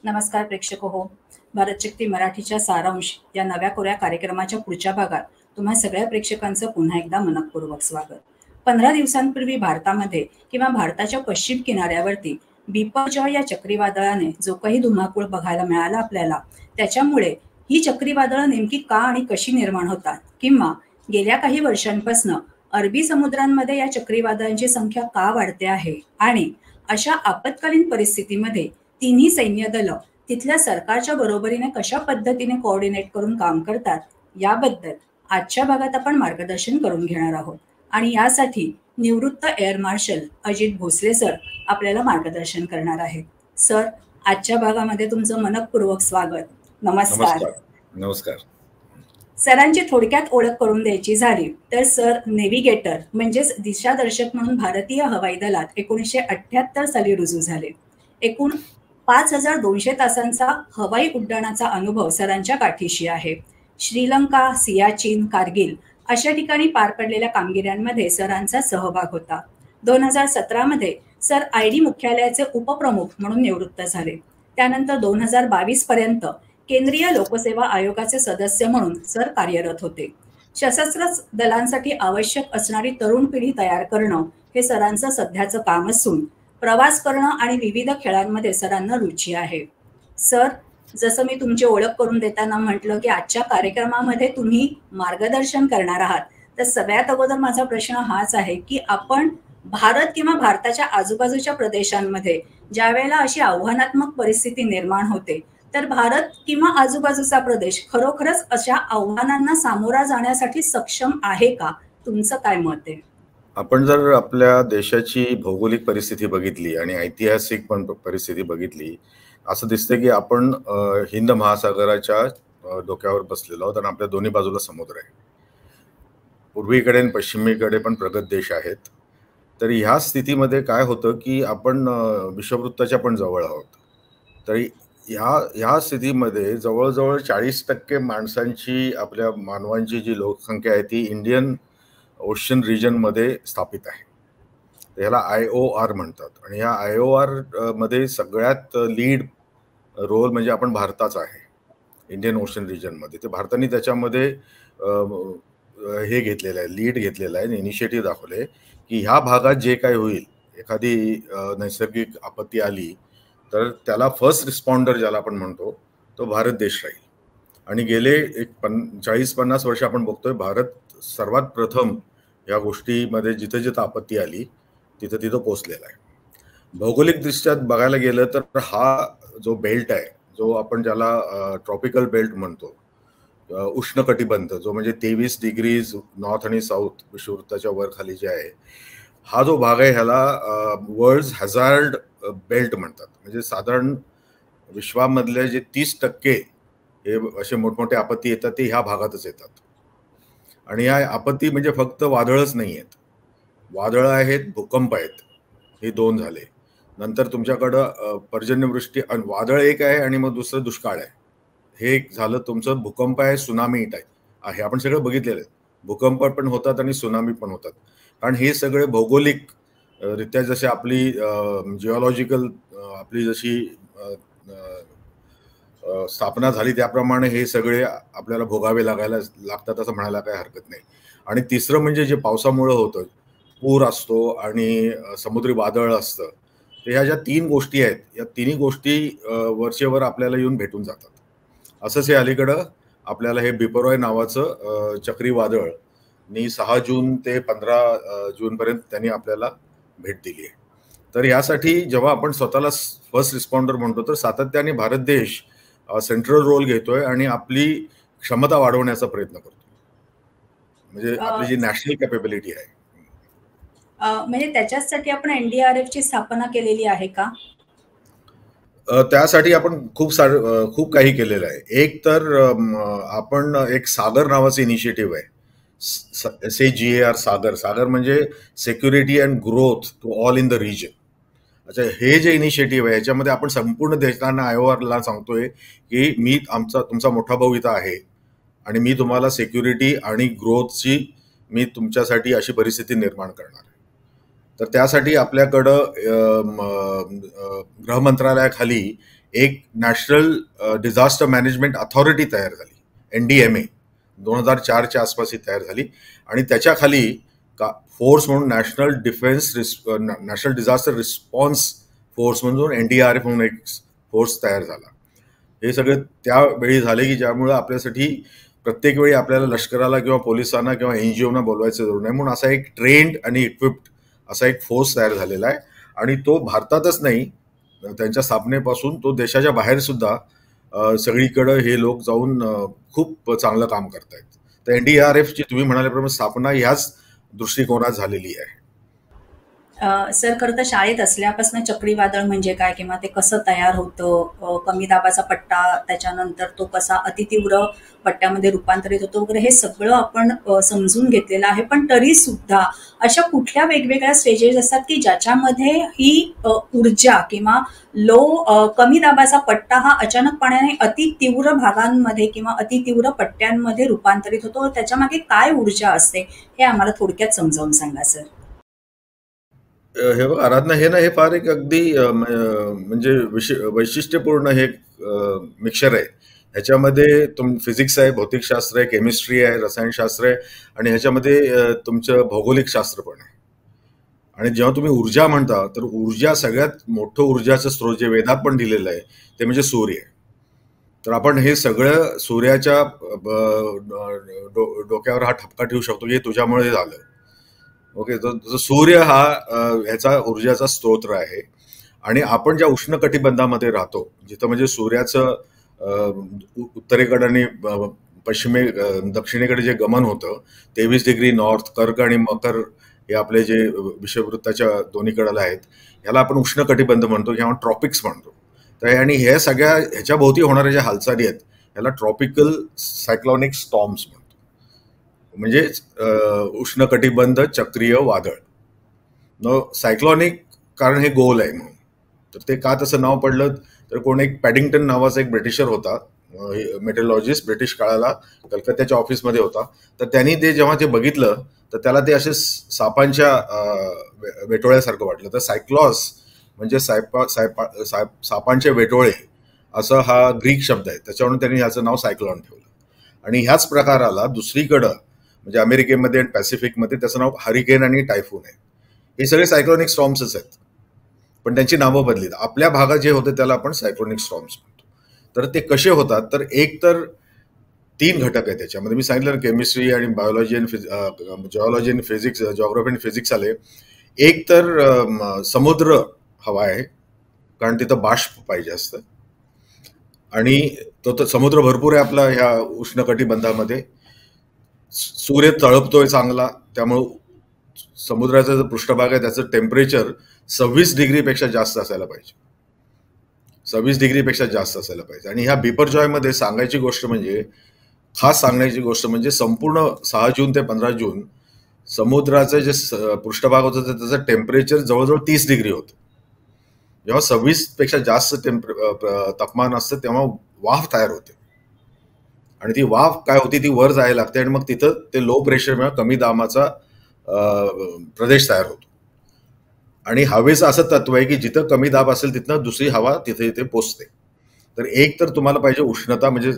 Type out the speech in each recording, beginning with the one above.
नमस्कार प्रेक्षक हो. भारतशक्ती मराठीच्या सारांश या नव्या कोऱ्या कार्यक्रमाच्या पुढच्या भागात तुम्हा सगळ्या प्रेक्षकांचं पुन्हा एकदा मनपूर्वक स्वागत. 15 दिवसांपूर्वी भारतामध्ये किंवा भारताच्या पश्चिम किनाऱ्यावरती बिपरजॉय या चक्रीवादळाने जो काही धुमाकूळ बघायला मिळाला आपल्याला, त्याच्यामुळे ही चक्रीवादळं नेमकी का आणि कशी निर्माण होतात, किंवा गेल्या काही वर्षांपासून अरबी समुद्रांमध्ये या चक्रीवादळांची संख्या का वाढते आहे, आणि अशा आपत्कालीन परिस्थितीमध्ये तिन्ही सैन्य दलं तिथल्या सरकारच्या बरोबरीने कशा पद्धतीने कोऑर्डिनेट करून काम करतात, याबद्दल आजच्या भागात आपण मार्गदर्शन करून घेणार आहोत. आणि यासाठी निवृत्त air marshal Ajit Bhosale sir आपल्याला मार्गदर्शन करणार आहेत. सर, आजच्या भागामध्ये तुमचं मनपूर्वक स्वागत. नमस्कार. नमस्कार. नमस्कार. सरांची थोडक्यात ओळख करून द्यायची झाली तर सर नेव्हिगेटर म्हणजेच दिशादर्शक म्हणून भारतीय हवाई दलात 1978 साली रुजू झाले. एकूण 5200 तासांचा हवाई उड्डाणाचा अनुभव सरांच्या पाठीशी आहे. श्रीलंका, सियाचीन, कारगिल अशा ठिकाणी पार पडलेल्या कामगिऱ्यांमध्ये सरांचा सहभाग होता. 2017 मध्ये सर आयडी मुख्यालयाचे उपप्रमुख म्हणून निवृत्त झाले. त्यानंतर 2022 पर्यंत केंद्रीय लोकसेवा आयोगाचे सदस्य म्हणून सर कार्यरत होते. सशस्त्र दलांसाठी आवश्यक असणारी तरुण पिढी तयार करणं हे सरांचं सध्याचं काम असून प्रवास करणं आणि विविध खेळांमध्ये सरांना रुची आहे. सर, जसं मी तुमची ओळख करून देताना म्हटलं की आजच्या कार्यक्रमामध्ये तुम्ही मार्गदर्शन करणार आहात, तर सगळ्यात अगोदर माझा प्रश्न हाच आहे की आपण भारत किंवा भारताच्या आजूबाजूच्या प्रदेशांमध्ये ज्या वेळेला अशी आव्हानात्मक परिस्थिती निर्माण होते, तर भारत किंवा आजूबाजूचा प्रदेश खरोखरच अशा आव्हानांना सामोरा जाण्यासाठी सक्षम आहे का? तुमचं काय मत आहे? आपण जर आपल्या देशाची भौगोलिक परिस्थिती बघितली आणि ऐतिहासिक पण परिस्थिती बघितली, असं दिसतं की आपण हिंद महासागराच्या डोक्यावर बसलेलो आहोत आणि आपल्या दोन्ही बाजूला समुद्र आहे. पूर्वीकडे आणि पश्चिमेकडे पण प्रगत देश आहेत. तर ह्या स्थितीमध्ये काय होतं की आपण विषुववृत्ताच्या पण जवळ आहोत. तरी ह्या स्थितीमध्ये जवळजवळ 40% माणसांची, आपल्या मानवांची जी लोकसंख्या आहे ती इंडियन ओशन रिजनमध्ये स्थापित आहे. ह्याला IOR म्हणतात. आणि ह्या IOR मध्ये सगळ्यात लीड रोल म्हणजे आपण भारताचा आहे इंडियन ओशन रिजनमध्ये. ते भारताने त्याच्यामध्ये हे घेतलेलं आहे, लीड घेतलेलं आहे, इनिशिएटिव्ह दाखवले की ह्या भागात जे काही होईल, एखादी नैसर्गिक आपत्ती आली तर त्याला फर्स्ट रिस्पॉन्डर ज्याला आपण म्हणतो तो भारत देश राहील. आणि गेले 40-50 वर्ष आपण बघतोय भारत सर्वात प्रथम या गोष्टीमध्ये जिथं जिथं आपत्ती आली तिथं पोचलेला आहे. भौगोलिक दृष्ट्या बघायला गेलं तर हा जो बेल्ट आहे, जो आपण ज्याला ट्रॉपिकल बेल्ट म्हणतो, उष्णकटिबंध, जो म्हणजे 23 डिग्रीज नॉर्थ आणि साऊथ विषुववृत्ताच्या वर खाली जे आहे, हा जो भाग आहे ह्याला वर्ल्ड हॅझार्ड बेल्ट म्हणतात. म्हणजे साधारण विश्वामधले जे 30% हे असे मोठमोठे आपत्ती येतात ते ह्या भागातच येतात. आणि ह्या आपत्ती म्हणजे फक्त वादळच नाही आहेत, वादळं आहेत, भूकंप आहेत. हे 2 झाले. नंतर तुमच्याकडं पर्जन्यवृष्टी, वादळ एक आहे आणि मग दुसरं दुष्काळ आहे. हे एक झालं तुमचं. भूकंप आहे, सुनामी आहे, आपण सगळं बघितलेलं आहे. भूकंप पण होतात आणि सुनामी पण होतात. कारण हे सगळे भौगोलिक रित्या जसे आपली जिओलॉजिकल आपली जशी स्थापना झाली त्याप्रमाणे हे सगळे आपल्याला भोगावे लागतात असं म्हणायला काही हरकत नाही. आणि तिसरं म्हणजे जे पावसामुळं होतं, पूर असतो आणि समुद्री वादळ असतं. तर ह्या ज्या 3 गोष्टी आहेत, या तिन्ही गोष्टी वर्षेवर आपल्याला येऊन भेटून जातात. असंच हे अलीकडं आपल्याला हे बिपरॉय नावाचं चक्रीवादळ 6 जून ते 15 जून पर्यंत त्यांनी आपल्याला भेट दिली आहे. तर यासाठी जेव्हा आपण स्वतःला फर्स्ट रिस्पॉन्डर म्हणतो तर सातत्याने भारत देश सेंट्रल रोल घेतोय आणि आपली क्षमता वाढवण्याचा प्रयत्न करतो. म्हणजे आपली जी नॅशनल कॅपेबिलिटी आहे, म्हणजे त्याच्यासाठी आपण NDRF ची स्थापना केलेली आहे का? त्यासाठी आपण खूप काही केलेलं आहे. एक तर आपण एक सागर नावाचं इनिशिएटिव्ह आहे, SAGAR. सागर म्हणजे security and growth to all in the region. अच्छा, हे जे इनिशिएटिव्ह आहे याच्यामध्ये आपण संपूर्ण देशांना IORला सांगतोय की तुमचा मोठा भाऊ इथं आहे आणि मी तुम्हाला सिक्युरिटी आणि ग्रोथची मी तुमच्यासाठी अशी परिस्थिती निर्माण करणार आहे. तर त्यासाठी आपल्याकडं गृह मंत्रालयाखाली एक नॅशनल डिझास्टर मॅनेजमेंट अथॉरिटी तयार झाली, NDMA 2004च्या आसपास ही तयार झाली. आणि त्याच्या खाली फोर्स म्हणून नॅशनल डिझास्टर रिस्पॉन्स फोर्स म्हणून NDRF म्हणून एक फोर्स तयार झाला. हे सगळे त्यावेळी झाले की ज्यामुळे आपल्यासाठी प्रत्येक वेळी आपल्याला लष्कराला किंवा पोलिसांना किंवा NGOना बोलवायचं जरूर नाही, म्हणून असा एक ट्रेन्ड आणि इक्विप्ड असा एक फोर्स तयार झालेला आहे. आणि तो भारतातच नाही, त्यांच्या स्थापनेपासून तो देशाच्या बाहेर सुद्धा सगळीकडे हे लोक जाऊन खूप चांगलं काम करतायत. तर NDRFची तुम्ही म्हणाल्याप्रमाणे स्थापना ह्याच दृष्टिकोनात झालेली आहे. सर, खरं तर शाळेत असल्यापासून चक्रीवादळ म्हणजे काय किंवा ते कसं तयार होतं, कमी दाबाचा पट्टा, त्याच्यानंतर तो कसा अतितीव्र पट्ट्यामध्ये रूपांतरित होतो वगैरे, हे सगळं आपण समजून घेतलेलं आहे. पण तरी सुद्धा अशा कुठल्या वेगवेगळ्या स्टेजेस असतात की ज्याच्यामध्ये ही ऊर्जा किंवा कमी दाबाचा पट्टा हा अचानकपणे अतितीव्र भागांमध्ये किंवा अतितीव्र पट्ट्यांमध्ये रूपांतरित होतो, त्याच्यामागे काय ऊर्जा असते हे आम्हाला थोडक्यात समजावून सांगा सर. हे बघ आराधना, हे फार एक अगदी म्हणजे वैशिष्ट्यपूर्ण हे मिक्सचर आहे. ह्याच्यामध्ये फिजिक्स आहे, भौतिकशास्त्र आहे, केमिस्ट्री आहे, रसायनशास्त्र आहे, आणि ह्याच्यामध्ये तुमचं भौगोलिक शास्त्र पण आहे. आणि जेव्हा तुम्ही ऊर्जा म्हणता तर ऊर्जा, सगळ्यात मोठं ऊर्जाचं स्रोत जे वेदात पण दिलेलं आहे ते म्हणजे सूर्य. तर आपण हे सगळं सूर्याच्या डोक्यावर हा ठपका ठेवू शकतो की तुझ्यामुळे झालं. ओके, तर सूर्य हा ह्याचा ऊर्जाचा स्रोत आहे. आणि आपण ज्या उष्ण कटिबंधामध्ये राहतो, जिथं म्हणजे सूर्याचं उत्तरेकडे आणि दक्षिणेकडे जे गमन होतं, 23 डिग्री नॉर्थ, कर्क आणि मकर हे आपले जे विषुववृत्ताच्या दोन्हीकडे आहेत, ह्याला आपण उष्ण कटिबंध म्हणतो किंवा ट्रॉपिक्स म्हणतो. तर आणि हे सगळ्या ह्याच्या भोवती होणाऱ्या ज्या हालचाली आहेत ह्याला ट्रॉपिकल सायक्लॉनिक स्टॉर्म्स म्हणतो, म्हणजे उष्ण कटिबंध चक्रीय वादळ. सायक्लॉनिक कारण हे गोल आहे म्हणून. तर ते का तसं नाव पडलं तर कोण एक पॅडिंग्टन नावाचा एक ब्रिटिशर होता, मेट्रोलॉजिस्ट, ब्रिटिश काळाला कलकत्त्याच्या ऑफिसमध्ये होता. तर त्यांनी ते जेव्हा ते बघितलं तर त्याला ते असे सापांच्या वेटोळ्यासारखं वाटलं. तर सायक्लॉस म्हणजे सापांचे वेटोळे असं हा ग्रीक शब्द आहे, त्याच्यावरून त्यांनी ह्याचं नाव सायक्लॉन ठेवलं. आणि ह्याच प्रकाराला दुसरीकडं म्हणजे अमेरिकेमध्ये आणि पॅसिफिकमध्ये त्याचं नाव हरिकेन आणि टायफून आहे. हे सगळे सायक्लॉनिक स्टॉर्म्सच आहेत, पण त्यांची नावं बदलीत. आपल्या भागात जे होते त्याला आपण सायक्लॉनिक स्टॉर्म्स म्हणतो. तर ते कसे होतात तर एक तर 3 घटक आहेत त्याच्यामध्ये. मी सांगितलं केमिस्ट्री आणि बायोलॉजी आणि जिओलॉजी आणि फिजिक्स, जिओग्राफी आणि फिजिक्स आले. एक तर समुद्र हवा आहे, कारण तिथं बाष्प पाहिजे असतं, आणि तो तर समुद्र भरपूर आहे आपला ह्या उष्ण कटिबंधामध्ये. सूर्य तळपतोय चांगला, त्यामुळं समुद्राचा जो पृष्ठभाग आहे त्याचं टेम्परेचर 26 डिग्रीपेक्षा जास्त असायला पाहिजे, 26 डिग्रीपेक्षा जास्त असायला पाहिजे. आणि ह्या बिपरजॉयमध्ये खास सांगण्याची गोष्ट म्हणजे संपूर्ण 6 जून ते 15 जून समुद्राचं जे पृष्ठभाग होतं त्याचं टेम्परेचर जवळजवळ 30 डिग्री होतं. जेव्हा 26 पेक्षा जास्त तापमान असतं तेव्हा वाफ तयार होते, आणि ती वाफ काय होती, ती वर जायला लागते, आणि मग तिथं ते लो प्रेशर किंवा कमी दाबाचा प्रदेश तयार होतो. आणि हवेचं असं तत्व आहे की जिथं कमी दाब असेल तिथनं दुसरी हवा तिथे पोचते. तर एक तर तुम्हाला पाहिजे उष्णता, म्हणजे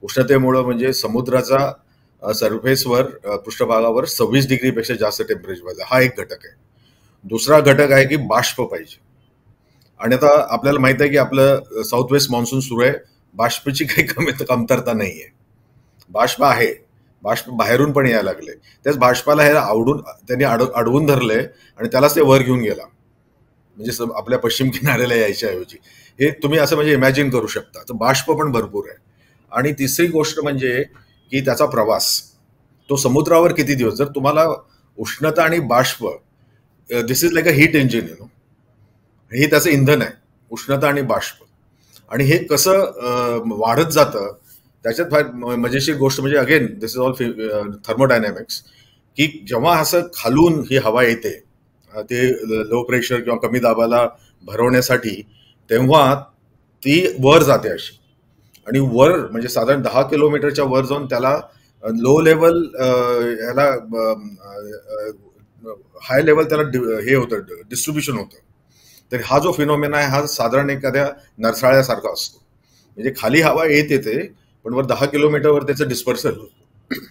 उष्णतेमुळं म्हणजे समुद्राचा सरफेसवर पृष्ठभागावर 26 डिग्रीपेक्षा जास्त टेम्परेचर पाहिजे, हा एक घटक आहे. दुसरा घटक आहे की बाष्प पाहिजे. आणि आता आपल्याला माहित आहे की आपलं साऊथ वेस्ट मान्सून सुरू आहे, बाष्पची काही कमतरता नाही आहे. बाष्प आहे, बाष्प बाहेरून पण यायला लागले. त्याच बाष्पाला हे त्यांनी अडवून धरले आणि त्यालाच ते वर घेऊन गेला, म्हणजे आपल्या पश्चिम किनाऱ्याला यायच्या ऐवजी. हे तुम्ही असं म्हणजे इमॅजिन करू शकता. तर बाष्प पण भरपूर आहे. आणि तिसरी गोष्ट म्हणजे की त्याचा प्रवास, तो समुद्रावर किती दिवस. जर तुम्हाला उष्णता आणि बाष्प, this is like a heat engine, हे त्याचं इंधन आहे, उष्णता आणि बाष्प. आणि हे कसं वाढत जातं त्याच्यात फार मजेशीर गोष्ट म्हणजे, again this is all thermodynamics, की जेव्हा असं खालून ही हवा येते ते लो प्रेशर किंवा कमी दाबाला भरवण्यासाठी, तेव्हा ती वर जाते अशी, आणि वर म्हणजे साधारण 10 किलोमीटरच्या वर जाऊन त्याला लो लेवल ह्याला हाय लेवल त्याला हे होतं, डिस्ट्रीब्युशन होतं. तर हा जो फिनॉमिना आहे हा साधारण एखाद्या नरसाळ्यासारखा असतो. म्हणजे खाली हवा येते पण वर 10 किलोमीटरवर त्याचं डिस्पर्सल होतं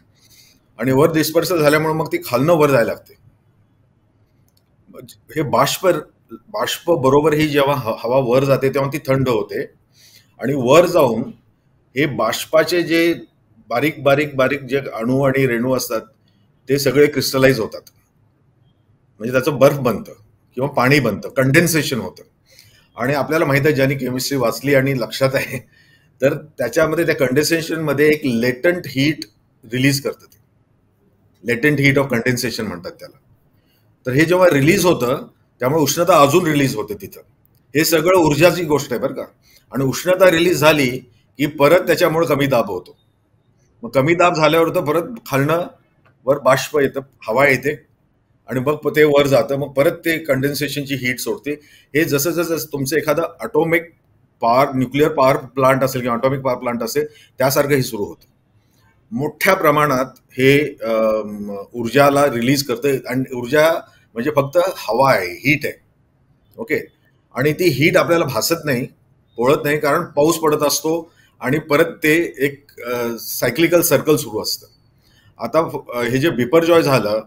आणि वर डिस्पर्सल झाल्यामुळे मग ती खालनं वर जायला लागते. हे बाष्प बरोबर ही जेव्हा हवा वर जाते तेव्हा ती थंड होते आणि वर जाऊन हे बाष्पाचे जे बारीक बारीक बारीक जे अणू आणि रेणू असतात ते सगळे क्रिस्टलाइज होतात. म्हणजे त्याचं बर्फ बनतं किंवा पाणी बनतं, कंडेन्सेशन होतं. आणि आपल्याला माहित आहे ज्यांनी केमिस्ट्री वाचली आणि लक्षात आहे तर त्याच्यामध्ये त्या कंडेन्सेशन मध्ये एक लेटंट हीट रिलीज करतं. ते लेटंट हीट ऑफ कंडेन्सेशन म्हणतात त्याला. तर हे जेव्हा रिलीज होतं त्यामुळे उष्णता अजून रिलीज होते तिथं. हे सगळं ऊर्जाची गोष्ट आहे बरं का. आणि उष्णता रिलीज झाली की परत त्याच्यामुळे कमी दाब होतो. मग कमी दाब झाल्यावर तर परत खालनं वर बाष्प येतं, हवा येते आणि मग ते वर जातं. मग परत ते कंडेन्सेशनची हीट सोडते. हे जसं जसं तुमचं एखादं atomic power, nuclear power plant असेल किंवा ॲटॉमिक पॉवर प्लांट असेल त्यासारखं हे सुरू होतं. मोठ्या प्रमाणात हे ऊर्जाला रिलीज करतं. आणि ऊर्जा म्हणजे फक्त हवा आहे, हीट आहे. ओके. आणि ती हीट आपल्याला भासत नाही, पोळत नाही, कारण पाऊस पडत असतो आणि परत ते एक सायक्लिकल सर्कल सुरू असतं. आता हे जे बिपरजॉय झालं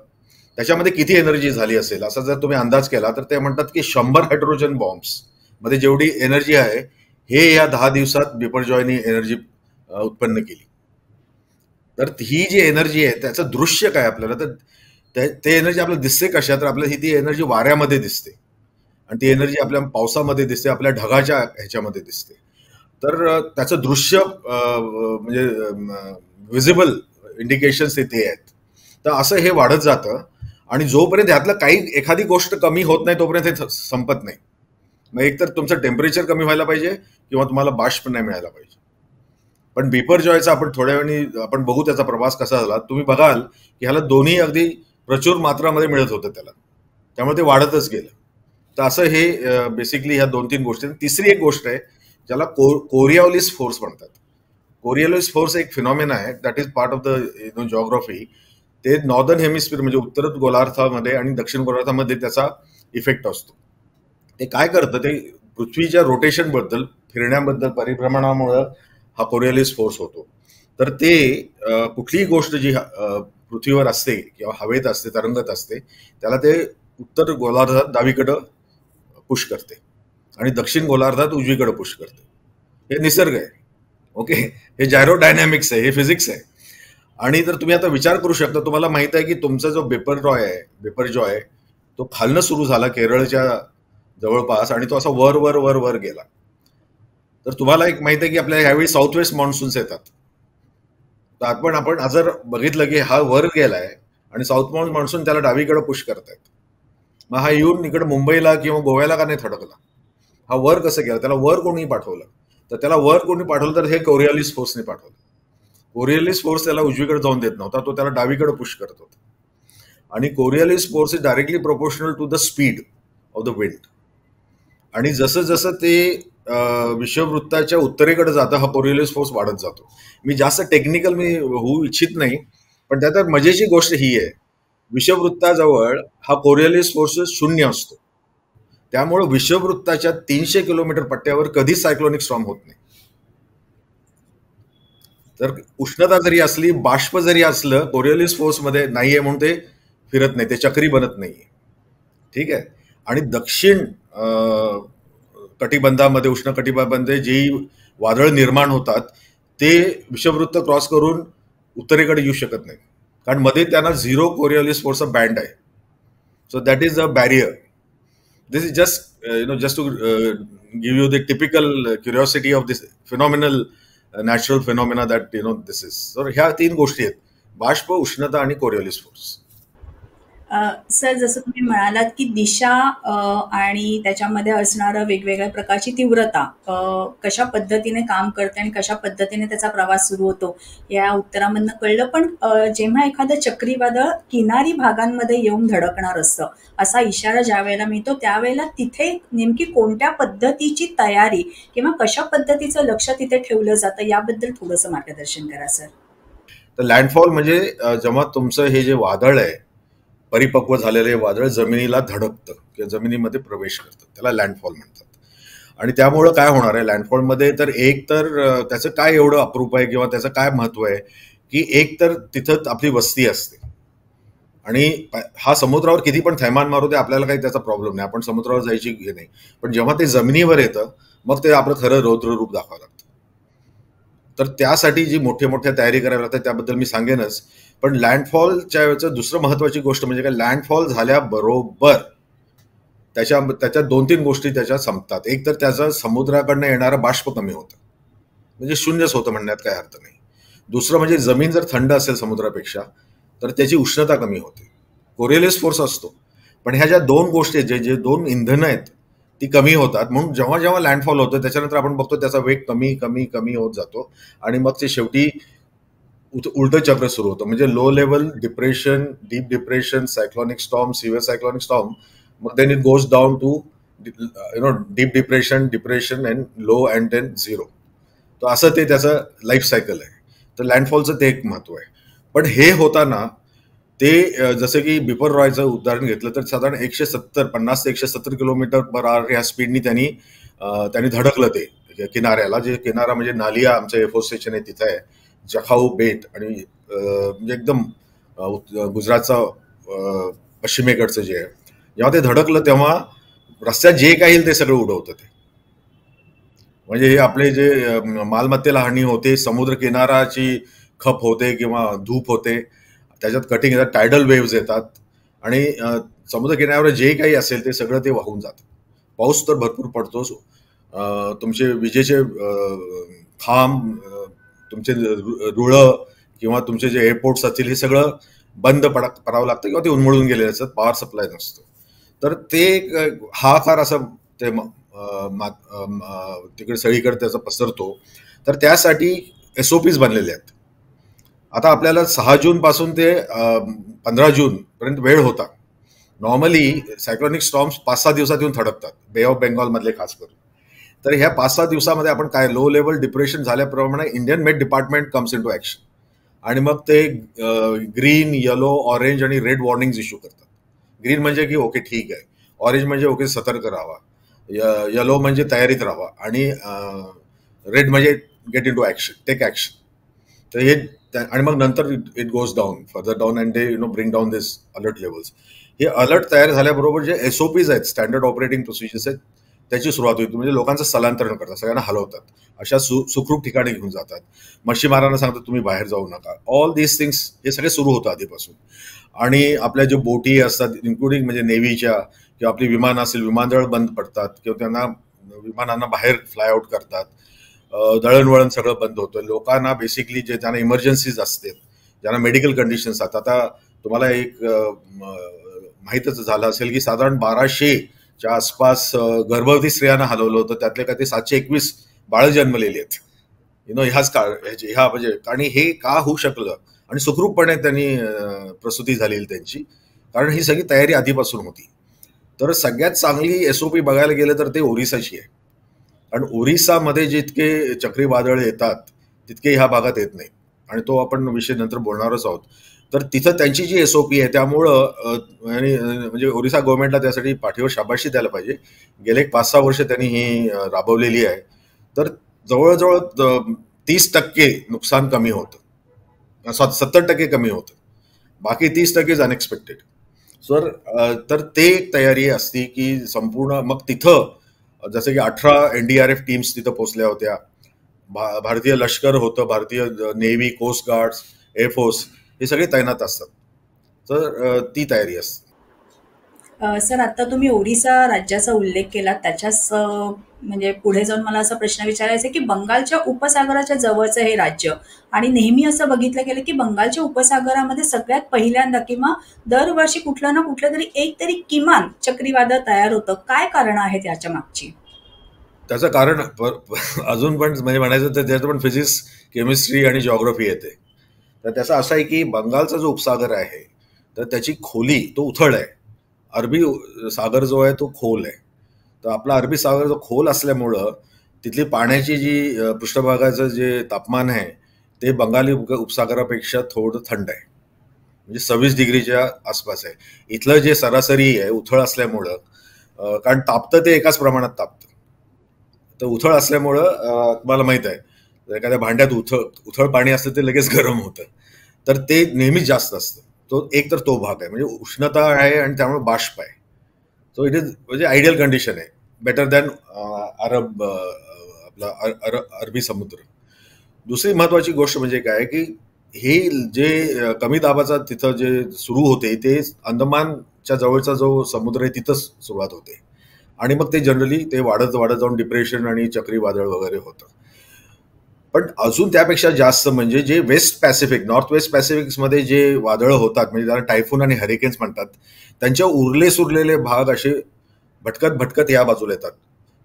त्याच्यामध्ये किती एनर्जी झाली असेल असा जर तुम्ही अंदाज केला तर ते म्हणतात की 100 हायड्रोजन बॉम्ब्स मध्ये जेवढी एनर्जी आहे हे या 10 दिवसात बिपरजॉयनी एनर्जी उत्पन्न केली. तर ही जी एनर्जी आहे त्याचं दृश्य काय आपल्याला, तर ते एनर्जी आपल्याला दिसते कशा, तर आपल्याला ती एनर्जी वाऱ्यामध्ये दिसते आणि ती एनर्जी आपल्या पावसामध्ये दिसते, आपल्या ढगाच्या ह्याच्यामध्ये दिसते. तर त्याचं दृश्य म्हणजे विजिबल इंडिकेशन्स ते आहेत. तर असं हे वाढत जातं आणि जोपर्यंत ह्यातलं काही एखादी गोष्ट कमी होत नाही तोपर्यंत हे संपत नाही. मग एकतर तुमचं टेम्परेचर कमी व्हायला पाहिजे किंवा तुम्हाला बाष्प नाही मिळायला पाहिजे. पण बिपरजॉयचा आपण थोड्या वेळाने आपण बघू त्याचा प्रवास कसा झाला. तुम्ही बघाल की ह्याला दोन्ही अगदी प्रचूर मात्रामध्ये मिळत होतं त्याला, त्यामुळे ते वाढतच गेलं. तर असं हे बेसिकली ह्या 2-3 गोष्टी. तिसरी एक गोष्ट आहे ज्याला कोरिओलिस फोर्स म्हणतात. कोरिओलिस फोर्स एक फिनॉमिना आहे that is part of the geography. ते नॉर्दर्न हेमिस्फिअर म्हणजे उत्तर गोलार्धामध्ये आणि दक्षिण गोलार्धामध्ये त्याचा इफेक्ट असतो. ते काय करतं, ते पृथ्वीच्या रोटेशन बद्दल, फिरण्याबद्दल, परिभ्रमणामुळे हा कोरिओलिस फोर्स होतो. तर ते कुठलीही गोष्ट जी पृथ्वीवर असते किंवा हवेत असते, तरंगत असते, त्याला ते उत्तर गोलार्धात डावीकडं पुश करते आणि दक्षिण गोलार्धात उजवीकडे पुश करते. हे निसर्ग आहे. ओके. हे जायरोडायनॅमिक्स आहे, हे फिजिक्स आहे. आणि तर तुम्ही आता विचार करू शकता, तुम्हाला माहित आहे की तुमचा जो बिपरजॉय तो खालनं सुरू झाला केरळच्या जवळपास आणि तो असा वर वर वर वर गेला. तर तुम्हाला एक माहित आहे की आपल्याला ह्यावेळी साऊथ वेस्ट मॉन्सून्स येतात. तर आपण जर बघितलं की हा वर गेलाय आणि साऊथ मॉन्सून त्याला डावीकडे पुश करतायत, मग हा येऊन इकडे मुंबईला किंवा गोव्याला का नाही थडकला, हा वर कसं गेला, त्याला वर कोणी पाठवलं, तर त्याला वर कोणी पाठवलं तर हे कोरिओलिस फोर्सने पाठवलं. कोरिओलिस फोर्स त्याला उजवीकडे जाऊन देत नव्हता, तो त्याला डावीकडे पुश करत होता. आणि Coriolis force is directly proportional to the speed of the wind. आणि जसं जसं ते विषुववृत्ताच्या उत्तरेकडे जातं हा कोरिओलिस फोर्स वाढत जातो. मी जास्त टेक्निकल होऊ इच्छित नाही, पण त्यात मजेची गोष्ट ही आहे, विषुववृत्ताजवळ हा कोरिओलिस फोर्स शून्य असतो. त्यामुळे विषुववृत्ताच्या 300 किलोमीटर पट्ट्यावर कधीच सायक्लोनिक स्टॉर्म होत नाही. तर उष्णता जरी असली, बाष्प जरी असलं, कोरिओलिस फोर्स मध्ये नाहीये म्हणून ते फिरत नाही, ते चक्री बनत नाहीये. ठीक आहे. आणि दक्षिण कटिबंधामध्ये, उष्ण कटिबंधामध्ये जी वादळ निर्माण होतात ते विषुववृत्त क्रॉस करून उत्तरेकडे येऊ शकत नाही, कारण मध्ये त्यांना 0 कोरिओलिस फोर्सचा बँड आहे. So that is a barrier. This is just to give you the typical curiosity of this phenomenal natural phenomena that this is. तर ह्या 3 गोष्टी आहेत, बाष्प, उष्णता आणि कोरिओलिस फोर्स. सर, जसं तुम्ही म्हणालात की दिशा आणि त्याच्यामध्ये असणारं वेगवेगळ्या प्रकारची तीव्रता कशा पद्धतीने काम करते आणि कशा पद्धतीने त्याचा प्रवास सुरू होतो या उत्तरामधनं कळलं. पण जेव्हा एखादं चक्रीवादळ किनारी भागांमध्ये येऊन धडकणार असतं असा इशारा ज्या वेळेला मिळतो त्यावेळेला तिथे नेमकी कोणत्या पद्धतीची तयारी किंवा कशा पद्धतीचं लक्ष तिथे ठेवलं जातं याबद्दल थोडंसं मार्गदर्शन करा सर. तर लँडफॉल म्हणजे जेव्हा तुमचं हे जे वादळ आहे परिपक्व झालेले वादळ जमिनीला धडकतं किंवा जमिनीमध्ये प्रवेश करतं, त्याला लँडफॉल म्हणतात. आणि त्यामुळं काय होणार आहे लँडफॉलमध्ये, तर एक तर त्याचं काय एवढं अप्रूप आहे किंवा त्याचं काय महत्व आहे की एक तर तिथं आपली वस्ती असते आणि हा समुद्रावर किती पण थैमान मारू दे आपल्याला काही त्याचा प्रॉब्लेम नाही, आपण समुद्रावर जायची हे नाही. पण जेव्हा ते जमिनीवर येतं मग ते आपलं खरं रौद्र रूप दाखवावं लागतं. तर त्यासाठी जी मोठ्या तयारी करावी लागते त्याबद्दल मी सांगेनच. पण लँडफॉलच्या वेळेचं दुसरं महत्वाची गोष्ट म्हणजे काय, लँडफॉल झाल्याबरोबर त्याच्या 2-3 गोष्टी त्याच्या संपतात. एक तर त्याचा समुद्राकडनं येणारं बाष्प कमी होतं, म्हणजे शून्यच होतं म्हणण्यात काही अर्थ नाही. दुसरं म्हणजे जमीन जर थंड असेल समुद्रापेक्षा तर त्याची उष्णता कमी होते, कोरियोलिस फोर्स असतो. पण ह्या ज्या 2 गोष्टी जे 2 इंधनं आहेत ती कमी होतात. म्हणून जेव्हा जेव्हा लँडफॉल होतं त्याच्यानंतर आपण बघतो त्याचा वेग कमी कमी कमी होत जातो आणि मग ते शेवटी उलटं चक्र सुरू होतं. म्हणजे low level depression, deep depression, cyclonic storm, severe cyclonic storm, मग then it goes down to deep depression and low and then zero. तर असं ते त्याचं लाईफ सायकल आहे. तर लँडफॉलचं ते एक महत्व आहे. पण हे होताना ते जसं की बिपर रॉयचं उदाहरण घेतलं तर साधारण 50 ते 170 किलोमीटर पर आवर ह्या स्पीडनी त्यांनी धडकलं ते किनाऱ्याला. जे किनारा म्हणजे नालिया आमचं एअरफोर्स स्टेशन आहे तिथं आहे, जखाऊ बेट आणि म्हणजे एकदम गुजरातचा पश्चिमेकडचं जे आहे. जेव्हा ते धडकलं तेव्हा रस्त्यात जे काही येईल ते सगळं उडवतं ते. म्हणजे हे आपले जे मालमत्तेला हानी होते, समुद्र किनाराची खप होते किंवा धूप होते, त्याच्यात कटिंग येतात, टायडल वेव्हज येतात आणि समुद्र किनाऱ्यावर जे काही असेल ते सगळं ते वाहून जातं. पाऊस तर भरपूर पडतोच. तुमचे विजेचे खांब, तुमचे रुळं किंवा तुमचे जे एअरपोर्ट्स असतील हे सगळं बंद करावं लागतं किंवा ते उन्मळून गेलेले असतात, पॉवर सप्लाय नसतो. तर ते हाहाकार असं ते तिकडे सगळीकडे त्याचा पसरतो. तर त्यासाठी SOPs बनलेले आहेत. आता आपल्याला 6 जून पासून ते 15 जून पर्यंत वेळ होता. नॉर्मली सायक्लॉनिक स्टॉर्म्स 5-6 दिवसात येऊन थडकतात, बे ऑफ बेंगॉल मधले खास करून. तर ह्या 5-6 दिवसामध्ये आपण काय, लो लेवल डिप्रेशन झाल्याप्रमाणे Indian met department comes in to action आणि मग ते green, yellow, orange and red warning issue करतात. ग्रीन म्हणजे की ओके ठीक आहे, ऑरेंज म्हणजे ओके सतर्क राहावा, येलो म्हणजे तयारीत राहावा आणि रेड म्हणजे get in to action, take action. तर हे आणि मग नंतर it goes down, further down and they bring down this alert levels. हे अलर्ट तयार झाल्याबरोबर जे SOPs आहेत, स्टँडर्ड ऑपरेटिंग प्रोसिजर्स आहेत, त्याची सुरुवात होती. म्हणजे लोकांचं स्थलांतरण करतात, सगळ्यांना हलवतात, अशा सुखरूप ठिकाणी घेऊन जातात, मच्छीमारांना सांगतात तुम्ही बाहेर जाऊ नका. ऑल दीज थिंग्स हे सगळे सुरू होतं आधीपासून. आणि आपल्या ज्या बोटी असतात इन्क्लुडिंग म्हणजे नेव्हीच्या किंवा आपली विमान असेल, विमानतळ बंद पडतात किंवा त्यांना विमानांना बाहेर फ्लाय आउट करतात. दळणवळण सगळं बंद होतं. लोकांना बेसिकली जे त्यांना इमर्जन्सीज असतात, ज्यांना मेडिकल कंडिशन्स असतात. आता तुम्हाला एक माहीतच झालं असेल की साधारण 1200च्या आसपास गर्भवती स्त्रियांना हलवलं होतं, त्यातले काही 721 बाळ जन्मलेली आहेत. ह्या म्हणजे आणि हे का होऊ शकलं आणि सुखरूपपणे त्यांनी प्रसूती झालेली त्यांची, कारण ही सगळी तयारी आधीपासून होती. तर सगळ्यात चांगली SOP बघायला गेलं तर ते ओरिसाची आहे. कारण ओरिसामध्ये जितके चक्रीवादळ येतात तितके ह्या भागात येत नाही आणि तो आपण विषय नंतर बोलणारच आहोत. तर तिथं त्यांची जी SOP आहे त्यामुळं आणि म्हणजे ओरिसा गव्हर्नमेंटला त्यासाठी पाठीवर शाबाशी द्यायला पाहिजे. गेले 5-6 वर्ष त्यांनी ही राबवलेली आहे. तर जवळजवळ 30% नुकसान कमी होतं, 70% कमी होतं, बाकी 30% अनएक्सपेक्टेड. तर ते एक तयारी असती की संपूर्ण. मग तिथं जसं की 18 NDRF टीम्स तिथं पोहोचल्या होत्या, भारतीय लष्कर होतं, भारतीय नेव्ही, कोस्ट गार्ड्स, एअरफोर्स हे सगळे तैनात असतात. तर ती तयारी असते. सर, आता तुम्ही ओरिसा राज्याचा उल्लेख केला, त्याच्याच म्हणजे पुढे जाऊन मला असा प्रश्न विचारायचा आहे की बंगालच्या उपसागराच्या जवळचं हे राज्य आणि नेहमी असं बघितलं गेलं की बंगालच्या उपसागरामध्ये सगळ्यात पहिल्यांदा किंवा दरवर्षी कुठलं ना कुठलं तरी एक तरी किमान चक्रीवादळ तयार होतं. काय कारण आहेत याच्या मागची? त्याचं कारण अजून पण म्हणजे म्हणायचं तर त्याचं पण फिजिक्स, केमिस्ट्री आणि जिओग्राफी येते. तर त्याचं असं आहे की बंगालचा जो उपसागर आहे तर त्याची खोली तो उथळ आहे. अरबी सागर जो आहे तो खोल आहे. तर आपला अरबी सागर जो खोल असल्यामुळं तिथली पाण्याची जी पृष्ठभागाचं जे तापमान आहे ते बंगाली उपसागरापेक्षा थोडं थंड आहे. म्हणजे 26 डिग्रीच्या आसपास आहे. इथलं जे सरासरी आहे उथळ असल्यामुळं, कारण तापतं ते एकाच प्रमाणात तापतं. तर उथळ असल्यामुळं तुम्हाला माहित आहे, एखाद्या भांड्यात उथळ पाणी असतं ते लगेच गरम होतं, तर ते नेहमीच जास्त असतं. एक तर तो भाग आहे, म्हणजे उष्णता आहे आणि त्यामुळे बाष्प आहे. सो इट इज म्हणजे आयडियल कंडिशन आहे, बेटर दॅन आपला अरबी समुद्र. दुसरी महत्वाची गोष्ट म्हणजे काय की हे जे कमी दाबाचा तिथं जे सुरू होते ते अंदमानच्या जवळचा जो समुद्र आहे तिथंच सुरुवात होते आणि मग ते जनरली ते वाढत वाढत जाऊन डिप्रेशन आणि चक्रीवादळ वगैरे होतं. पण अजून त्यापेक्षा जास्त म्हणजे जे वेस्ट पॅसिफिक, नॉर्थ वेस्ट पॅसिफिक्समध्ये जे वादळं होतात, म्हणजे त्याला टायफून आणि हरिकेन्स म्हणतात, त्यांच्या उरले सुरलेले भाग असे भटकत भटकत या बाजूला येतात.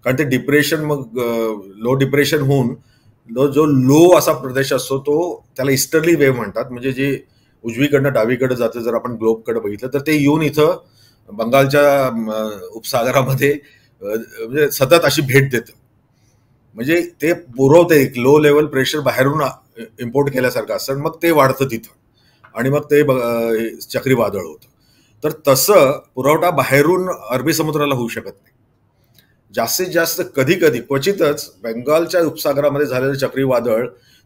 कारण ते डिप्रेशन मग लो डिप्रेशन होऊन जो लो असा प्रदेश असतो तो त्याला ईस्टर्ली वेव्ह म्हणतात. म्हणजे जे उजवीकडनं डावीकडे जातं, जर आपण ग्लोबकडे बघितलं तर ते येऊन इथं बंगालच्या उपसागरामध्ये म्हणजे सतत अशी भेट देतं. म्हणजे ते पुरवते एक लो लेवल प्रेशर बाहेरून इम्पोर्ट केल्यासारखं असतं, मग ते वाढतं तिथं आणि मग ते चक्रीवादळ होतं. तर तसं पुरवठा बाहेरून अरबी समुद्राला होऊ शकत नाही. जास्तीत जास्त कधी कधी क्वचितच बेंगालच्या उपसागरामध्ये झालेलं चक्रीवादळ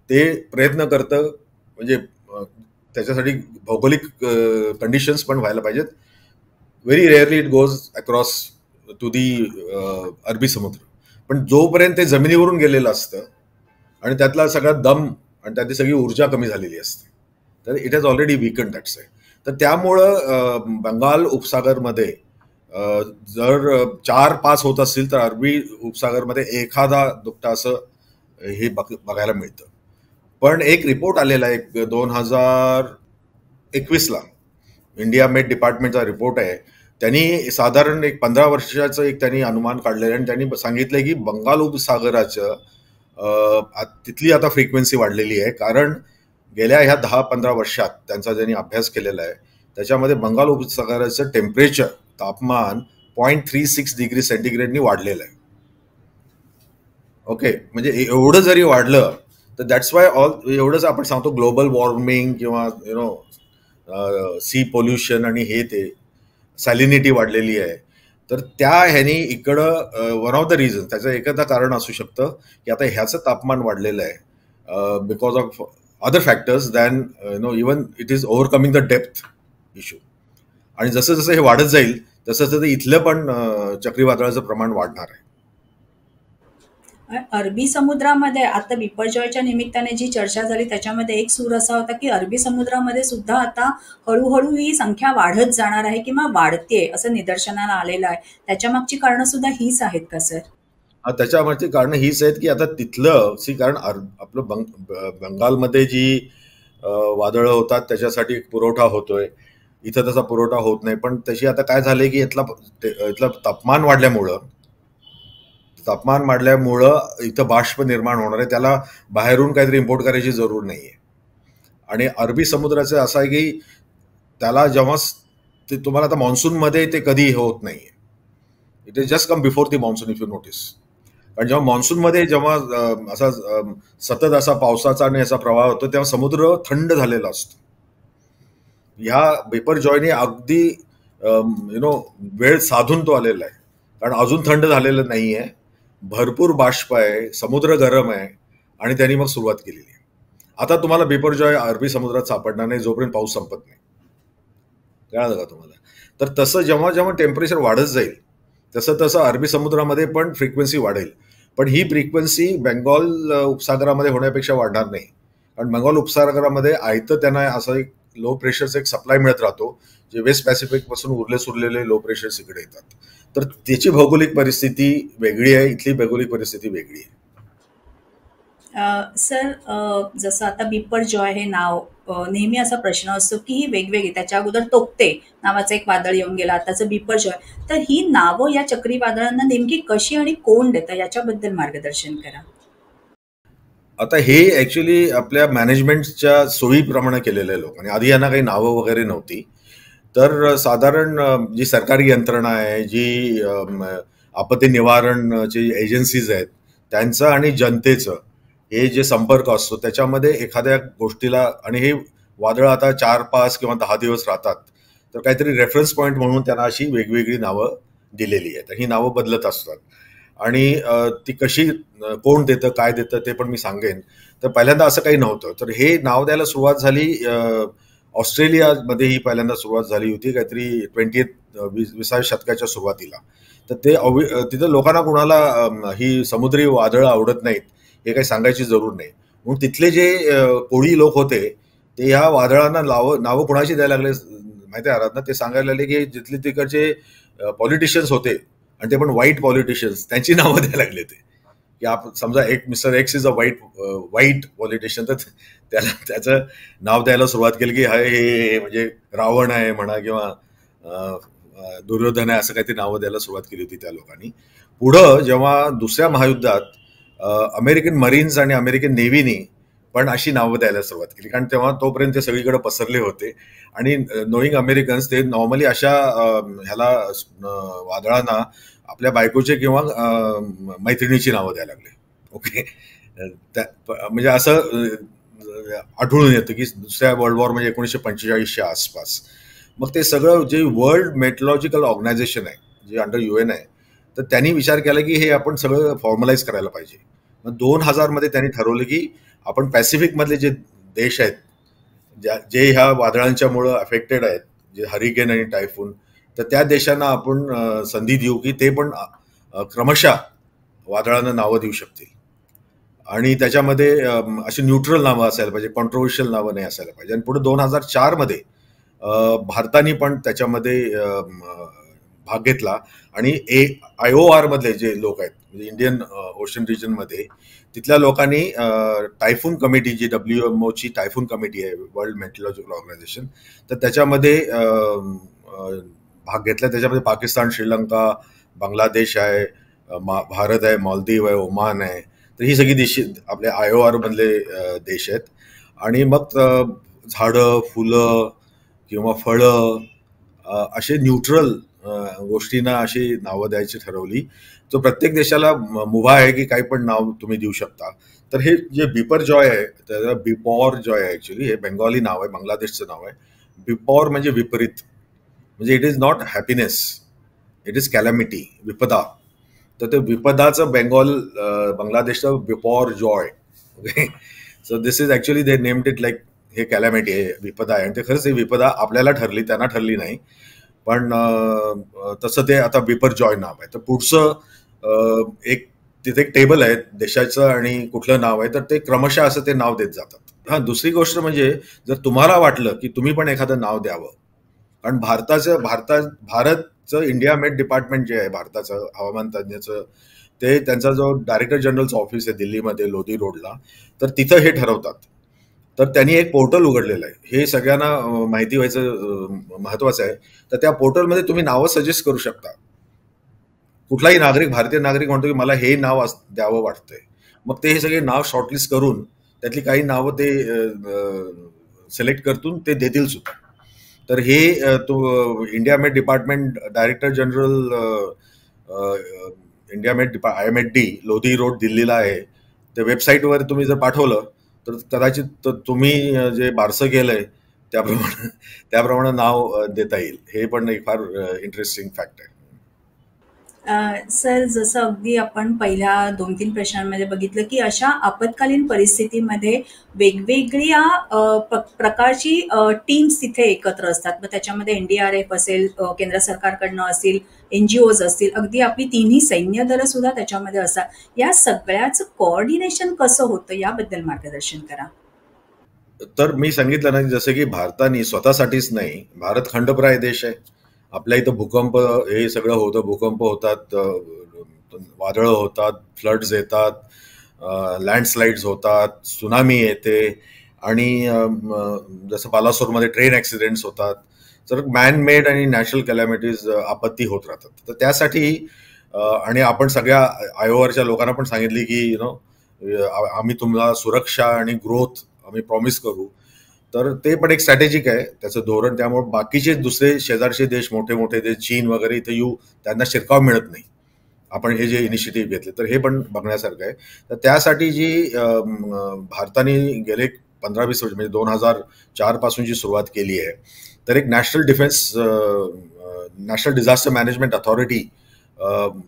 ते प्रयत्न करतं, म्हणजे त्याच्यासाठी भौगोलिक कंडिशन्स पण व्हायला पाहिजेत. Very rarely it goes across to the अरबी समुद्र. पण जोपर्यंत ते जमिनीवरून गेलेलं असतं आणि त्यातला सगळा दम आणि त्यातली सगळी ऊर्जा कमी झालेली असते, तर it has already weaken that side. तर त्यामुळं बंगाल उपसागरमध्ये जर 4-5 होत असतील तर अरबी उपसागरमध्ये एखादा दुपटा असं हे बघायला मिळतं. पण एक रिपोर्ट आलेला आहे 2021ला, इंडिया मेट डिपार्टमेंटचा रिपोर्ट आहे. त्यांनी साधारण एक 15 वर्षाचं एक त्यांनी अनुमान काढलेलं आणि त्यांनी सांगितलंय की बंगाल उपसागराचं तिथली आता फ्रिक्वेन्सी वाढलेली आहे, कारण गेल्या ह्या 10-15 वर्षात त्यांचा ज्यांनी अभ्यास केलेला आहे त्याच्यामध्ये बंगाल उपसागराचं टेम्परेचर, तापमान 0.36 डिग्री सेंटीग्रेडनी वाढलेलं आहे. ओके, म्हणजे एवढं जरी वाढलं तर दॅट्स वाय एवढंच आपण सांगतो ग्लोबल वॉर्मिंग किंवा सी पोल्युशन आणि हे ते सॅलिनिटी वाढलेली आहे. तर त्या ह्यानी इकडं वन ऑफ द रिझन, त्याचं एखादं कारण असू शकतं की आता ह्याचं तापमान वाढलेलं आहे because of other factors than even it is overcoming the depth issue. आणि जसं जसं हे वाढत जाईल तसं तसं इथलं पण चक्रीवादळाचं प्रमाण वाढणार आहे. अरबी समुद्रामध्ये आता बिपरजॉयच्या निमित्ताने जी चर्चा झाली त्याच्यामध्ये एक सूर असा होता की अरबी समुद्रामध्ये सुद्धा आता हळूहळू ही संख्या वाढत जाणार आहे किंवा वाढते असं निदर्शनाला आलेलं आहे. त्याच्या मागची कारणं सुद्धा हीच आहेत का सर? त्याच्यामागची कारणं हीच आहेत की आता तिथलं कारण आपलं बंगालमध्ये जी वादळं होतात त्याच्यासाठी पुरवठा होतोय, इथं तसा पुरवठा होत नाही. पण तशी आता काय झालंय की इथलं तापमान वाढल्यामुळं इथं बाष्प निर्माण होणार आहे, त्याला बाहेरून काहीतरी इम्पोर्ट करायची जरूर नाहीये. आणि अरबी समुद्राचं असं आहे की त्याला जेव्हा तुम्हाला आता मान्सूनमध्ये ते कधी होत नाहीये, it is just come before the monsoon if you notice. कारण जेव्हा मान्सूनमध्ये जेव्हा असा सतत असा पावसाचा आणि असा प्रवाह होतो तेव्हा समुद्र थंड झालेला असतो. ह्या बिपरजॉयने अगदी वेळ साधून तो आलेला आहे, कारण अजून थंड झालेलं नाहीये, भरपूर बाष्प आहे, समुद्र गरम आहे आणि त्यांनी मग सुरुवात केलेली आहे. आता तुम्हाला बिपरजॉय अरबी समुद्रात सापडणार नाही जोपर्यंत पाऊस संपत नाही, कळलं का तुम्हाला? तर तसं जेव्हा जेव्हा टेम्परेचर वाढत जाईल तसं तसं अरबी समुद्रामध्ये पण फ्रिक्वेन्सी वाढेल. पण ही फ्रिक्वेन्सी बेंगॉल उपसागरामध्ये होण्यापेक्षा वाढणार नाही, कारण बेंगॉल उपसागरामध्ये आयतं त्यांना असं एक लो प्रेशरचा एक सप्लाय मिळत राहतो, जे वेस्ट पॅसिफिक पासून उरले सुरलेले लो प्रेशर्स इकडे येतात. तर त्याची भौगोलिक परिस्थिती वेगळी आहे, इथली भौगोलिक परिस्थिती वेगळी आहे. सर, जसं आता बिपरजॉय हे नाव नेहमी असा प्रश्न असतो की ही वेगवेगळी, त्याच्या अगोदर तोक्ते नावाचं एक वादळ येऊन गेलं, आताचं बिपरजॉय, तर ही नावं या चक्रीवादळांना नेमकी कशी आणि कोण देतं याच्याबद्दल मार्गदर्शन करा. आता हे ऍक्च्युली आपल्या मॅनेजमेंटच्या सोयीप्रमाणे केलेलं आहे लोकांनी. आधी यांना काही नावं वगैरे नव्हती. तर साधारण जी सरकारी यंत्रणा आहे, जी आपत्ती निवारणची एजन्सीज आहेत, त्यांचं आणि जनतेचं हे जे संपर्क असतो त्याच्यामध्ये एखाद्या गोष्टीला, आणि हे वादळं आता 4-5 किंवा 10 दिवस राहतात, तर काहीतरी रेफरन्स पॉईंट म्हणून त्यांना अशी वेगवेगळी नावं दिलेली आहेत. ही नावं बदलत असतात आणि ती कशी कोण देतं काय देतं ते पण मी सांगेन. तर पहिल्यांदा असं काही नव्हतं. तर हे नाव द्यायला सुरुवात झाली ऑस्ट्रेलियामध्ये ही पहिल्यांदा सुरुवात झाली होती काहीतरी 20व्या शतकाच्या सुरुवातीला. तर ते तिथं लोकांना कुणाला ही समुद्री वादळं आवडत नाहीत हे काही सांगायची जरूर नाही. म्हणून तिथले जे कोळी लोक होते ते ह्या वादळांना नावं कुणाची द्यायला लागले माहिती आहे ना, ते सांगायला लागले की जिथले तिकडचे पॉलिटिशियन्स होते आणि ते पण व्हाईट पॉलिटिशियन्स त्यांची नावं द्यायला लागले ते की आपण समजा एक mister x is a white politician, तर त्याला त्याचं नाव द्यायला सुरुवात केली की हे म्हणजे रावण आहे म्हणा किंवा दुर्योधन आहे असं काहीतरी नावं द्यायला सुरुवात केली होती त्या लोकांनी. पुढं जेव्हा दुसऱ्या महायुद्धात अमेरिकन मरीन्स आणि अमेरिकन नेव्हीनी पण अशी नावं द्यायला सुरुवात केली, कारण तेव्हा तोपर्यंत ते सगळीकडे पसरले होते आणि नोईंग अमेरिकन्स ते नॉर्मली अशा ह्याला वादळांना आपल्या बायकोचे किंवा मैत्रिणीची नावं द्यायला लागले. ओके, म्हणजे असं आढळून येतं की दुसऱ्या वर्ल्ड वॉर म्हणजे 1945च्या आसपास मग ते सगळं जे वर्ल्ड मेट्रोलॉजिकल ऑर्गनायझेशन आहे जे अंडर UN आहे, तर त्यांनी विचार केला की हे आपण सगळं फॉर्मलाइज करायला पाहिजे. मग 2000 मध्ये त्यांनी ठरवलं की आपण पॅसिफिक मधले जे देश आहेत जे ह्या वादळांच्यामुळं अफेक्टेड आहेत, जे हरिकेन आणि टायफून, तर त्या देशांना आपण संधी देऊ की ते पण क्रमशः वादळांना नावं देऊ शकतील आणि त्याच्यामध्ये अशी न्यूट्रल नावं असायला पाहिजे, कॉन्ट्रोवर्शियल नावं नाही असायला पाहिजे. आणि पुढे 2004 मध्ये भारताने पण त्याच्यामध्ये भाग घेतला आणि IOR मधले जे लोक आहेत म्हणजे इंडियन ओशन रिजन मध्ये तिथल्या लोकांनी टायफून कमिटी जी WMO ची टायफून कमिटी आहे वर्ल्ड मेट्रोलॉजिकल ऑर्गनायझेशन, तर त्याच्यामध्ये भाग घेतला. त्याच्यामध्ये पाकिस्तान, श्रीलंका, बांगलादेश आहे, भारत आहे, मालदीव आहे, ओमान आहे. तर ही सगळी देश आपल्या IOR मधले देश आहेत. आणि मग झाडं, फुलं किंवा फळं असे न्यूट्रल गोष्टींना अशी नावं द्यायची ठरवली. तो प्रत्येक देशाला मुभा आहे की काही पण नाव तुम्ही देऊ शकता. तर हे जे बिपरजॉय आहे त्याला बिपॉरजॉय आहे, ऍक्च्युली हे बेंगॉली नाव आहे, बांगलादेशचं नाव आहे. बिपॉर म्हणजे विपरीत, म्हणजे it is not happiness, it is calamity, विपदा. तर ते विपदाचं बांगलादेशचं Biparjoy. Okay, so this is actually they named it like हे कॅलॅमिटी आहे, विपदा आहे. आणि ते खरंच ही विपदा आपल्याला ठरली, त्यांना ठरली नाही, पण तसं ते आता बिपरजॉय नाव आहे. तर पुढचं एक तिथे एक टेबल आहे देशाचं आणि कुठलं नाव आहे, तर ते क्रमशः असं ते नाव देत जातात. हा, दुसरी गोष्ट म्हणजे जर तुम्हाला वाटलं की तुम्ही पण एखादं नाव द्यावं, कारण भारतचं इंडिया मेट डिपार्टमेंट जे आहे भारताचं हवामान तज्ञाचं, ते त्यांचा जो डायरेक्टर जनरलचं ऑफिस आहे दिल्लीमध्ये लोधी रोडला, तर तिथं हे ठरवतात. तर त्यांनी एक पोर्टल उघडलेलं आहे, हे सगळ्यांना माहिती व्हायचं महत्वाचं आहे. तर त्या पोर्टलमध्ये तुम्ही नावं सजेस्ट करू शकता. कुठलाही नागरिक, भारतीय नागरिक म्हणतो की मला हे नाव द्यावं वाटतंय, मग ते हे सगळे नाव शॉर्टलिस्ट करून त्यातली काही नावं ते सिलेक्ट करून ते देतील सुद्धा. तर हे तो इंडिया मेट डिपार्टमेंट डायरेक्टर जनरल इंडिया मेट IMD लोधी रोड दिल्लीला आहे. त्या वेबसाईटवर तुम्ही जर पाठवलं तर कदाचित तुम्ही जे बारसं केलंय त्याप्रमाणे नाव देता येईल. हे पण एक फार इंटरेस्टिंग फॅक्ट आहे. सर, जसं अगदी आपण पहिल्या 2-3 प्रश्नांमध्ये बघितलं की अशा आपत्कालीन परिस्थितीमध्ये वेगवेगळ्या प्रकारची टीम्स तिथे एकत्र असतात. मग त्याच्यामध्ये NDRF असेल, केंद्र सरकारकडनं असेल, NGOज असतील, अगदी आपली तिन्ही सैन्य दलं सुद्धा त्याच्यामध्ये असतात. या सगळ्याचं कोऑर्डिनेशन कसं होतं याबद्दल मार्गदर्शन करा. तर मी सांगितलं ना, जसं की भारताने स्वतःसाठीच नाही, भारत खंडप्राय देश आहे. आपल्या इथं भूकंप हे सगळं होतं, भूकंप होतात, वादळं होतात, फ्लड्स येतात, लँडस्लाइड्स होतात, सुनामी येते आणि जसं बालासोरमध्ये ट्रेन ऍक्सिडेंट्स होतात. तर मॅन मेड आणि नॅचरल कॅलॅमिटीज आपत्ती होत राहतात. तर त्यासाठी आणि आपण सगळ्या IORच्या लोकांना पण सांगितली की आम्ही तुम्हाला सुरक्षा आणि ग्रोथ आम्ही प्रॉमिस करू. तर ते पण एक स्ट्रॅटेजिक आहे त्याचं धोरण. त्यामुळे बाकीचे दुसरे शेजारचे देश, मोठे मोठे देश, चीन वगैरे इथे त्यांना शिरकाव मिळत नाही आपण हे जे इनिशिएटिव्ह घेतले. तर हे पण बघण्यासारखं आहे. तर त्यासाठी जी भारताने गेले 15-20 वर्ष म्हणजे 2004 पासून जी सुरुवात केली आहे, तर एक नॅशनल डिझास्टर मॅनेजमेंट अथॉरिटी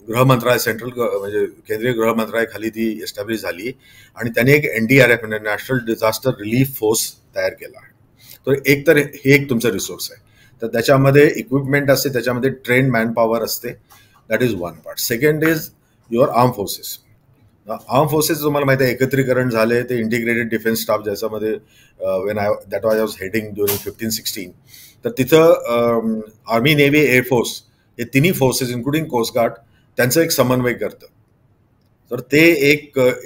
गृह मंत्रालय म्हणजे केंद्रीय गृह मंत्रालयाखाली ती एस्टॅब्लिश झाली आणि त्यांनी एक NDRF म्हणजे नॅशनल डिझास्टर रिलीफ फोर्स तयार केला आहे. तर हे एक तुमचं रिसोर्स आहे. तर त्याच्यामध्ये इक्विपमेंट असते, त्याच्यामध्ये ट्रेन मॅन पॉवर असते. That is one part. Second is your arm forces. Arm forces तुम्हाला माहिती आहे एकत्रीकरण झाले ते इंटिग्रेटेड डिफेन्स स्टाफ, ज्याच्यामध्ये दॅट वॉज हेडिंग ड्युरिंग 15-16. तर तिथं आर्मी, नेव्ही, एअरफोर्स हे तिन्ही फोर्सेस इन्क्लुडिंग कोस्ट गार्ड त्यांचं एक समन्वय करतं. तर ते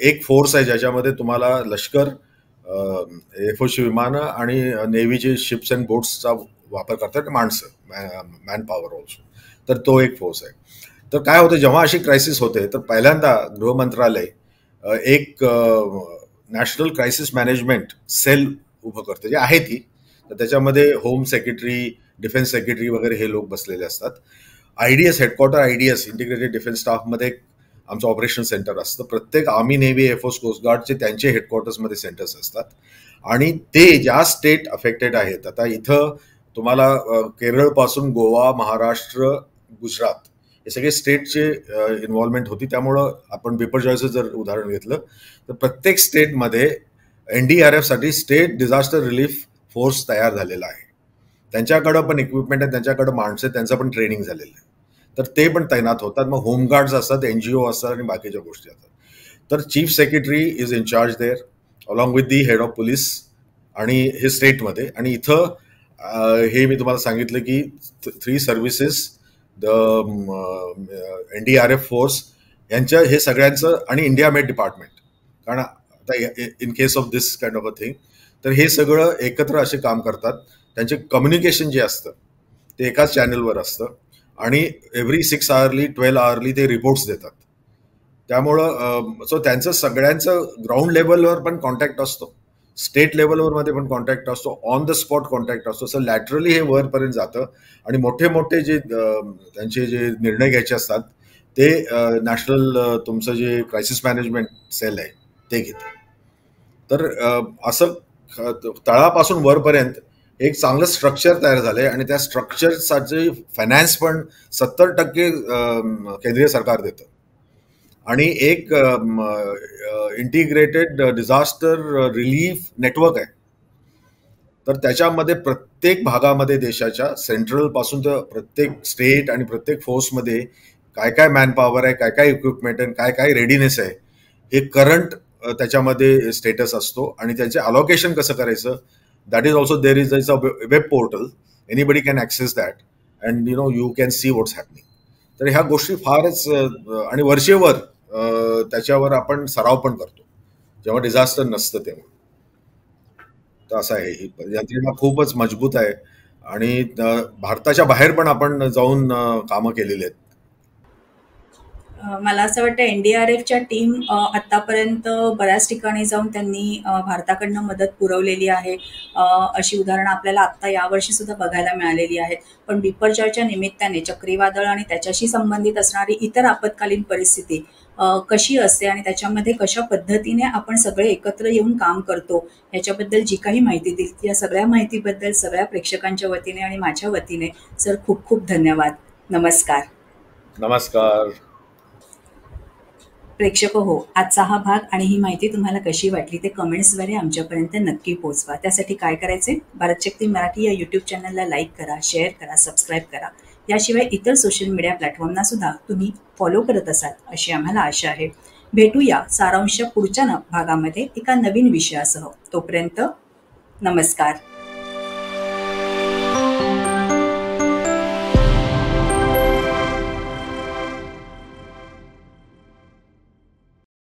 एक फोर्स आहे ज्याच्यामध्ये तुम्हाला लष्कर, एअरफोर्सची विमानं आणि नेव्हीचे शिप्स अँड बोट्सचा वापर करतात, माणसं, मॅन पॉवर ऑल्सो. तर तो एक फोर्स आहे. तर काय होतं जेव्हा अशी क्रायसिस होते तर पहिल्यांदा गृह मंत्रालय एक नॅशनल क्रायसिस मॅनेजमेंट सेल उभं करते, जे आहे ती. तर त्याच्यामध्ये होम सेक्रेटरी, डिफेन्स सेक्रेटरी वगैरे हे लोक बसलेले असतात. IDS headquarter, IDS integrated defence स्टाफमध्ये आमचं ऑपरेशन सेंटर असतं. प्रत्येक आर्मी, नेव्ही, एअरफोर्स, कोस्ट गार्डचे त्यांचे हेडक्वार्टर्समध्ये सेंटर्स असतात आणि ते ज्या स्टेट अफेक्टेड आहेत, आता इथं तुम्हाला केरळपासून गोवा, महाराष्ट्र, गुजरात हे सगळे स्टेटचे इन्व्हॉल्वमेंट होती. त्यामुळं आपण बिपरजॉयचं जर उदाहरण घेतलं तर प्रत्येक स्टेटमध्ये NDRF साठी स्टेट डिझास्टर रिलीफ फोर्स तयार झालेला आहे. त्यांच्याकडं पण इक्विपमेंट आहे, त्यांच्याकडं माणसं, त्यांचं पण ट्रेनिंग झालेलं आहे. तर ते पण तैनात होतात. मग होमगार्ड्स असतात, NGO असतात आणि बाकीच्या गोष्टी असतात. तर chief secretary is in charge there along with the head of police आणि हे स्टेटमध्ये. आणि इथं हे मी तुम्हाला सांगितलं की 3 सर्व्हिसेस, द NDRF फोर्स यांच्या हे सगळ्यांचं आणि इंडिया मेड डिपार्टमेंट, कारण आता in case of this kind of a thing तर हे सगळं एकत्र असे काम करतात. त्यांचे कम्युनिकेशन जे असतं ते एकाच चॅनलवर असतं आणि एव्हरी 6 आवरली 12 आवरली ते रिपोर्ट्स देतात. त्यामुळं सो त्यांचं सगळ्यांचं ग्राउंड लेवलवर पण कॉन्टॅक्ट असतो, स्टेट लेवलवर मध्ये पण कॉन्टॅक्ट असतो, ऑन द स्पॉट कॉन्टॅक्ट असतो. सो लॅटरली हे वरपर्यंत जातं आणि मोठे मोठे जे त्यांचे जे निर्णय घ्यायचे असतात ते नॅशनल तुमचं जे क्रायसिस मॅनेजमेंट सेल आहे ते घेतं. तर असं तळापासून वरपर्यंत एक चांगलं स्ट्रक्चर तयार झालंय आणि त्या स्ट्रक्चरसाठी फायनान्स पण 70% केंद्रीय सरकार देतं आणि एक इंटिग्रेटेड डिझास्टर रिलीफ नेटवर्क आहे. तर त्याच्यामध्ये प्रत्येक भागामध्ये देशाच्या सेंट्रल पासून तर प्रत्येक स्टेट आणि प्रत्येक फोर्समध्ये काय काय मॅन पॉवर आहे, काय काय इक्विपमेंट आहे, काय काय रेडीनेस आहे, हे करंट त्याच्यामध्ये स्टेटस असतो आणि त्याचे अलोकेशन कसं करायचं. That is also there is a web portal, anybody can access that and you can see what's happening. तर ह्या गोष्टी फारच आणि वर्षेवर त्याच्यावर आपण सराव पण करतो जेव्हा डिझास्टर नसतं तेव्हा. तर असं आहे, ही यंत्रणा खूपच मजबूत आहे आणि भारताच्या बाहेर पण आपण जाऊन कामं केलेली आहेत. मला असं वाटतं NDRFच्या टीम आतापर्यंत बऱ्याच ठिकाणी जाऊन त्यांनी भारताकडनं मदत पुरवलेली आहे. अशी उदाहरणं आपल्याला आत्ता यावर्षी सुद्धा बघायला मिळालेली आहेत. पण बिपरजॉयच्या निमित्ताने चक्रीवादळ आणि त्याच्याशी संबंधित असणारी इतर आपत्कालीन परिस्थिती कशी असते आणि त्याच्यामध्ये कशा पद्धतीने आपण सगळे एकत्र येऊन काम करतो ह्याच्याबद्दल जी काही माहिती दिली, या सगळ्या माहितीबद्दल सगळ्या प्रेक्षकांच्या वतीने आणि माझ्या वतीने सर खूप खूप धन्यवाद. नमस्कार. नमस्कार प्रेक्षक हो, आजचा हा भाग आणि ही माहिती तुम्हाला कशी वाटली ते कमेंट्सद्वारे आमच्यापर्यंत नक्की पोहोचवा. त्यासाठी काय करायचे, भारतशक्ती मराठी या यूट्यूब चॅनलला लाईक करा, शेअर करा, सबस्क्राईब करा. याशिवाय इतर सोशल मीडिया प्लॅटफॉर्मना सुद्धा तुम्ही फॉलो करत असाल अशी आम्हाला आशा आहे. भेटूया सारांश पुढच्या भागामध्ये एका नवीन विषयासह. तोपर्यंत नमस्कार.